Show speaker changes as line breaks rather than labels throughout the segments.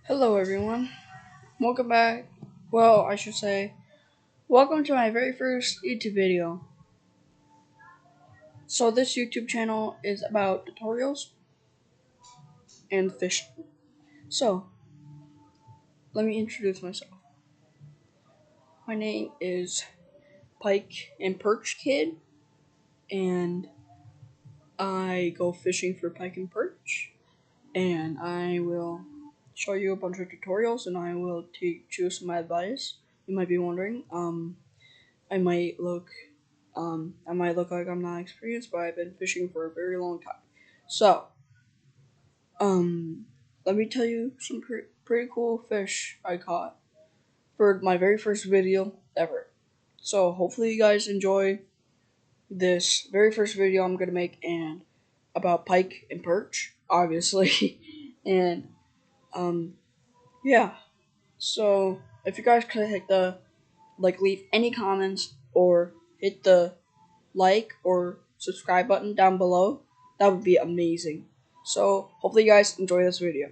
Hello, everyone. Welcome back. Well, I should say, welcome to my very first YouTube video. So, this YouTube channel is about tutorials and fishing. So, let me introduce myself. My name is Pike and Perch Kid, and I go fishing for pike and perch. And I will show you a bunch of tutorials, and I will teach you some advice. You might be wondering, I might look like I'm not experienced, but I've been fishing for a very long time. So, let me tell you some pretty cool fish I caught for my very first video ever. So, hopefully you guys enjoy this very first video I'm gonna make and about pike and perch, obviously. and, yeah. So, if you guys could hit the, leave any comments or hit the like or subscribe button down below, that would be amazing. So hopefully you guys enjoy this video.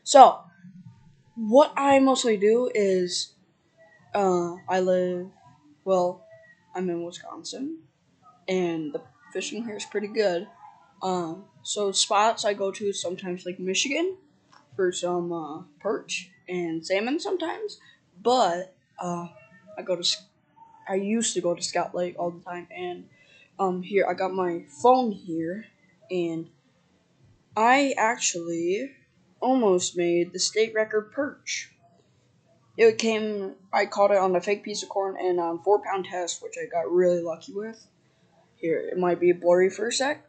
So what I mostly do is I'm in Wisconsin and the fishing here is pretty good. So spots I go to sometimes like Michigan for some perch and salmon sometimes, but I go to I used to go to Scout Lake all the time, and here I got my phone here, and I actually almost made the state record perch. I caught it on a fake piece of corn and 4 pound test, which I got really lucky with. Here, it might be blurry for a sec,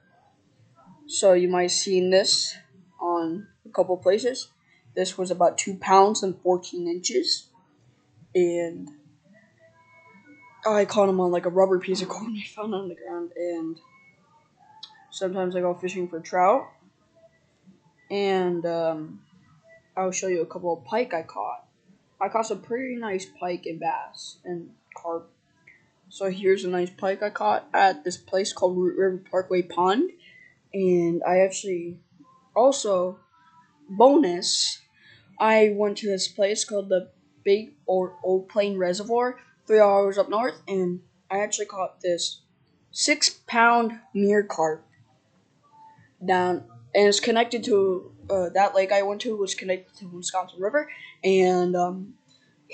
so you might have seen this on a couple places. This was about 2 pounds and 14 inches, and I caught him on like a rubber piece of corn I found on the ground, and sometimes I go fishing for trout, and I'll show you a couple of pike I caught. I caught some pretty nice pike and bass and carp. So here's a nice pike I caught at this place called Root River Parkway Pond, and I actually also bonus I went to this place called the Big or Old Plain Reservoir, 3 hours up north, and I actually caught this 6 pound mere carp down, and it's connected to that lake I went to was connected to Wisconsin River, and I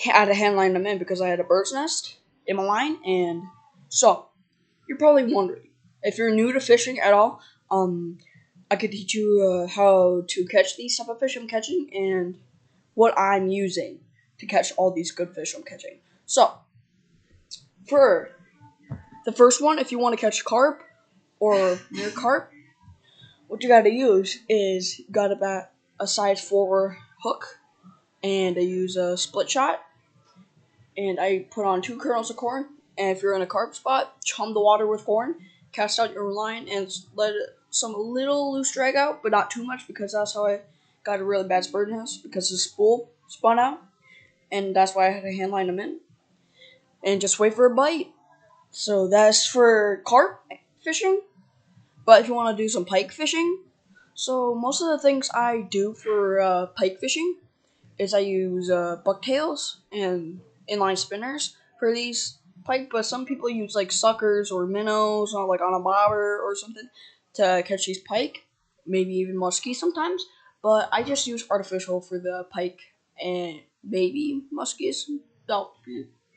had to hand line them in because I had a bird's nest in my line. And so you're probably wondering, if you're new to fishing at all, I could teach you how to catch these type of fish I'm catching and what I'm using to catch all these good fish I'm catching. So for the first one, if you want to catch carp or mere carp, what you gotta use is you gotta bat a size 4 hook, and I use a split shot, and I put on 2 kernels of corn. And if you're in a carp spot, chum the water with corn, cast out your line, and let some a little loose drag out, but not too much, because that's how I got a really bad spur nest, because the spool spun out, and that's why I had to hand line them in, and just wait for a bite. So that's for carp fishing. But if you want to do some pike fishing, so most of the things I do for pike fishing is I use bucktails and inline spinners for these pike, but some people use like suckers or minnows or like on a bobber or something to catch these pike, maybe even muskie sometimes. But I just use artificial for the pike and maybe muskies. They'll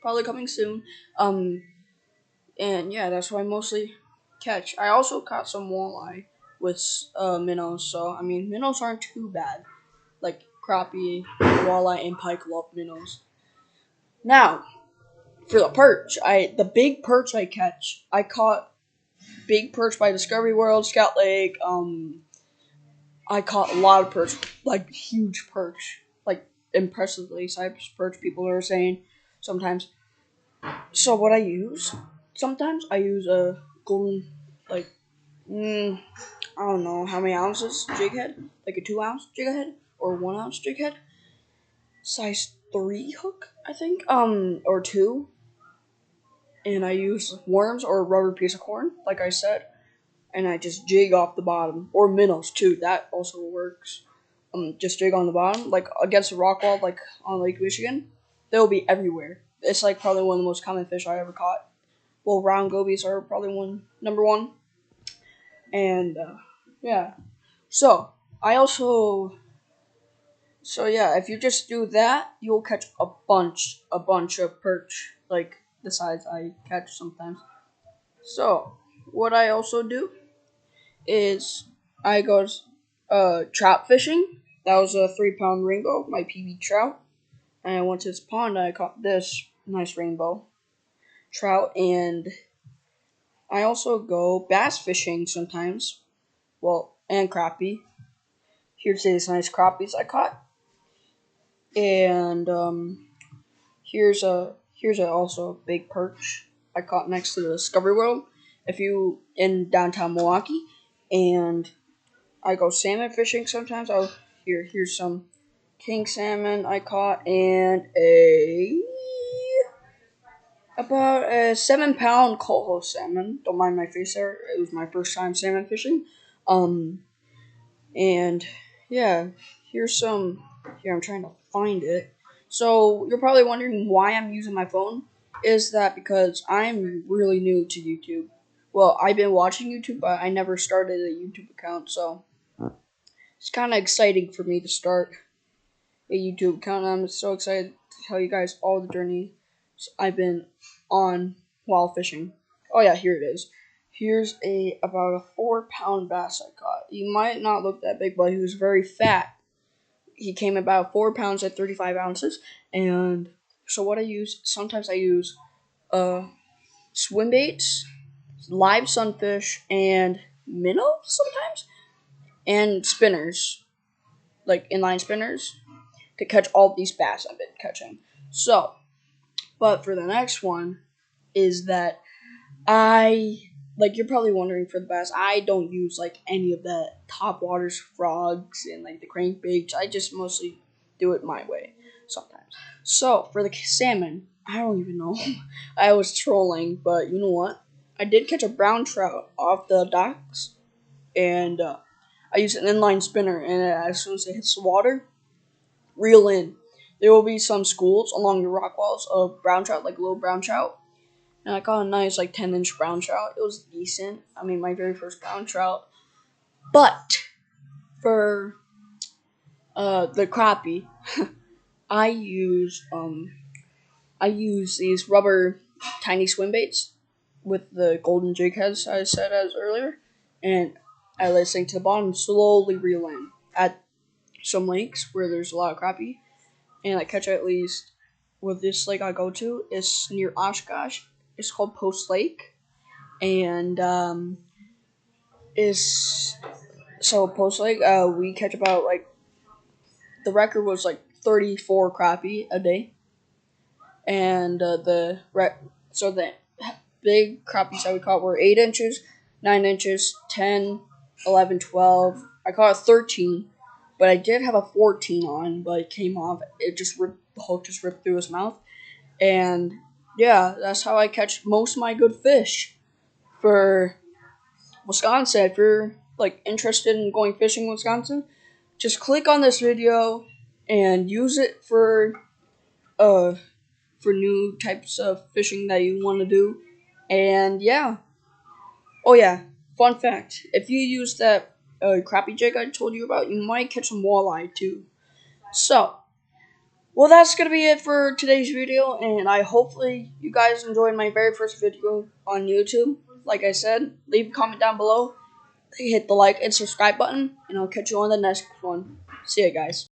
probably coming soon. And yeah, that's what I mostly catch. I also caught some walleye with minnows, so I mean minnows aren't too bad. Like crappie, walleye, and pike love minnows. Now, for the perch, the big perch I caught big perch by Discovery World, Scout Lake. I caught a lot of perch, like huge perch, like impressively sized perch. People are saying sometimes. So what I use, sometimes I use a golden, like, I don't know how many ounces jig head, like a 2 ounce jig head or 1 ounce jig head, size 3 hook, I think, or 2, and I use worms or a rubber piece of corn, like I said, and I just jig off the bottom, or minnows too, that also works. just jig on the bottom, like against a rock wall, like on Lake Michigan. They'll be everywhere. It's like probably one of the most common fish I ever caught. Well, round gobies are probably number one, and yeah. So I also, so yeah, if you just do that, you'll catch a bunch of perch, like the size I catch sometimes. So what I also do is I go trout fishing. That was a 3 pound rainbow, my PB trout. And I went to this pond and I caught this nice rainbow trout. And I also go bass fishing sometimes. Well, and crappie. Here's these nice crappies I caught. And here's a also a big perch I caught next to the Discovery World. If you in downtown Milwaukee, and I go salmon fishing sometimes. Here's some king salmon I caught, and about a 7 pound coho salmon. Don't mind my face there. It was my first time salmon fishing. And yeah, here's some. Here, I'm trying to find it. So you're probably wondering why I'm using my phone. Is that because I'm really new to YouTube? Well, I've been watching YouTube, but I never started a YouTube account, so it's kind of exciting for me to start a YouTube account. I'm so excited to tell you guys all the journeys I've been on while fishing. Oh yeah, here it is. Here's about a 4 pound bass I caught. He might not look that big, but he was very fat. He came about 4 pounds at 35 ounces. And so what I use, sometimes I use swim baits, live sunfish, and minnows sometimes, and spinners, like inline spinners, to catch all these bass I've been catching. So, but for the next one is that you're probably wondering for the bass, I don't use like any of the top waters frogs and like the crankbaits. I just mostly do it my way sometimes. So for the salmon, I don't even know. I was trolling, but you know what? I did catch a brown trout off the docks, and I used an inline spinner, and as soon as it hits the water, reel in. There will be some schools along the rock walls of brown trout, like little brown trout. And I caught a nice, like, 10-inch brown trout. It was decent. I mean, my very first brown trout. But for the crappie, I use these rubber tiny swim baits with the golden jig heads I said as earlier, and I let it sink to the bottom, slowly reel in at some lakes where there's a lot of crappie, and I catch at least. With this lake I go to is near Oshkosh. It's called Post Lake, and is so Post Lake. We catch about like the record was like 34 crappie a day, and the big crappies that we caught were 8 inches, 9 inches, 10, 11, 12. I caught a 13, but I did have a 14 on, but it came off. It just ripped, the hook just ripped through his mouth. And yeah, that's how I catch most of my good fish for Wisconsin. If you're like interested in going fishing in Wisconsin, just click on this video and use it for new types of fishing that you want to do. And yeah. Oh yeah, fun fact. If you use that crappie jig I told you about, you might catch some walleye too. So, well, that's going to be it for today's video, and I hopefully you guys enjoyed my very first video on YouTube. Like I said, leave a comment down below, hit the like and subscribe button, and I'll catch you on the next one. See ya, guys.